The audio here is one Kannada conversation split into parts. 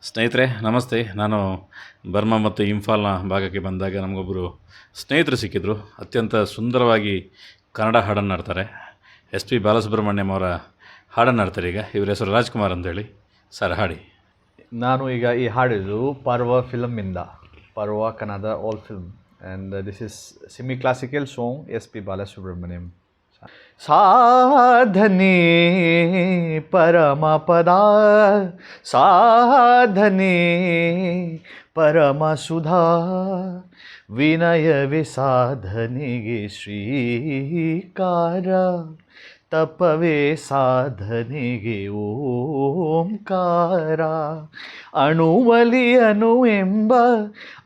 ಸ್ನೇಹಿತರೆ ನಮಸ್ತೆ. ನಾನು ಬರ್ಮಾ ಮತ್ತು ಇಂಫಾಲ್ನ ಭಾಗಕ್ಕೆ ಬಂದಾಗ ನಮಗೊಬ್ಬರು ಸ್ನೇಹಿತರು ಸಿಕ್ಕಿದ್ರು. ಅತ್ಯಂತ ಸುಂದರವಾಗಿ ಕನ್ನಡ ಹಾಡನ್ನು ಹಾಡ್ತಾರೆ. ಎಸ್ ಪಿ ಬಾಲಸುಬ್ರಹ್ಮಣ್ಯಂ ಅವರ ಹಾಡನ್ನು ಹಾಡ್ತಾರೆ. ಈಗ ಇವರ ಹೆಸರು ರಾಜ್ಕುಮಾರ್ ಅಂತೇಳಿ. ಸರ್ ಹಾಡಿ. ನಾನು ಈಗ ಈ ಹಾಡಿದ್ದು ಪರ್ವ ಫಿಲಮಿಂದ, Parva Kannada all film, and this is semi classical song S P Balasubrahmanyam. ಸಾಧನೆ ಪರಮ ಪದ, ಸಾಧನೆ ಪರಮ ಸುಧಾ, ವಿನಯವೇ ಸಾಧನೆಗೆ ಶ್ರೀಕಾರ, ತಪವೇ ಸಾಧನೆಗೆ ಓಂಕಾರ, ಅಣುವಲಿ ಅಣು ಎಂಬ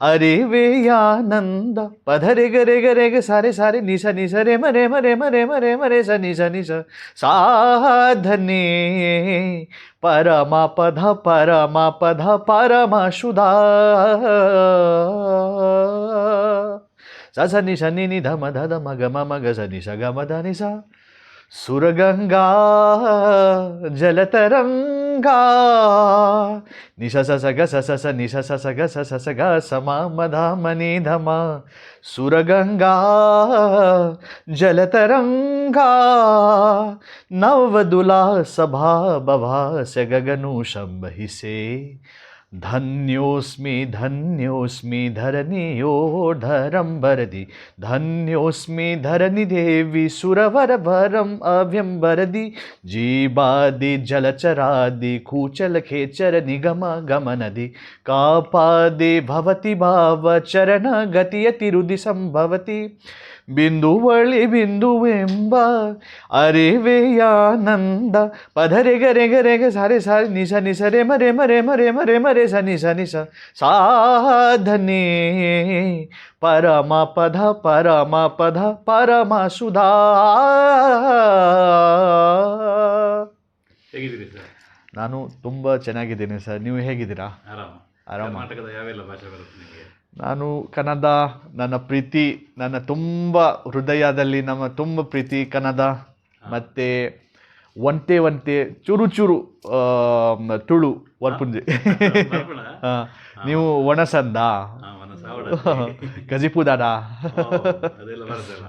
ಅರಿವೆಯಾನಂದ, ಪಧರೆ ಗರೆ ಗರೆಗೆ ಸಾರೆ ಸಾರೆ ನಿಸ ನಿಸರೆ ಮರೆ ಮರೆ ಮರೆ ಮರೆ ಮರೆ ಸ ನಿಸ ನಿಸ, ಸಾಧನೆ ಪರಮ ಪದ ಪರಮ ಪದ ಪರಮ ಶುಧಾ, ಸ ಸ ನಿ ಸ ನಿ ನಿ ಧ ಮ ಧ ಧ ಮ ಗ ಮ ಮ ಗ ಸ ನಿ ಸ ಗ ಮ ಧ ನಿ ಸ, ಸುರಗಂಗಾ ಜಲತರಂಗಾ, ನಿಶ ಸ ಸ ಗ ಸ ಸ ಸ ನಿಶ ಸ ಸ ಗ ಸ ಸ ಸ ಗ ಸ ಮ ಮ ಧ ಮ ನಿ ಧ ಮ, ಸುರಗಂಗಾ ಜಲತರಂಗಾ, ನವವಧುಲಾ ಸಭಾ ಬಭಾಸ್ಯ ಗಗನು ಶಂಭಹಿಸೆ, ಧನ್ಯೋಸ್ಮಿ ಧನ್ಯೋಸ್ಮಿ ಧರಣಿಯೋಢರಂಬರದಿ, ಧನ್ಯೋಸ್ಮಿ ಧರಣಿ ದೇವಿ ಸುರವರ ಭರಂ ಅವ್ಯಂಬರದಿ, ಜೀವಾದಿ ಜಲಚರಾದಿ ಕೂಚಲ ಖೇಚರ ನಿಗಮ ಗಮನದಿ, ಕಾಪಾದಿ ಭವತಿ ಭಾವ ಚರಣ ಗತಿಯ ತಿರುದಿ ಸಂಭವತಿ, ಬಿಂದುವಳಿ ಬಿಂದುವೆಂಬ ಅರಿವೆಯಾನಂದ, ಪಧರೆ ಗರೆ ಗರೆಗೆ ಸಾರೆ ಸಾರೆ ನಿಸ ನಿಸರೆ ಮರೆ ಮರೆ ಮರೆ ಮರೆ ಮರೆ ಸ ನಿಸ ನಿಸ, ಸಾಧನೆ ಪರಮ ಪದ ಪರಮ ಪದ ಪರಮ ಸುಧಾ. ಹೇಗಿದ್ದೀರಿ ಸರ್? ನಾನು ತುಂಬ ಚೆನ್ನಾಗಿದ್ದೀನಿ ಸರ್. ನೀವು ಹೇಗಿದ್ದೀರಾ? ಆರಾಮ. ಕರ್ನಾಟಕದ ಯಾವೆಲ್ಲ ಭಾಷೆ ಬರುತ್ತೆ ನಿಮಗೆ? ನಾನು ಕನ್ನಡ, ನನ್ನ ಪ್ರೀತಿ, ನನ್ನ ತುಂಬ ಹೃದಯದಲ್ಲಿ ನಮ್ಮ ತುಂಬ ಪ್ರೀತಿ ಕನ್ನಡ. ಮತ್ತು ಒಂಟೆ ಒಂಟೆ ಚೂರು ಚೂರು ತುಳು ವರ್ಪುಂಜಿ. ನೀವು ಒಣಸಂದ ವನಸ ಗಜಿಪುದಾಡ. ಅದೆಲ್ಲ ಬರ್ತಲ್ಲ.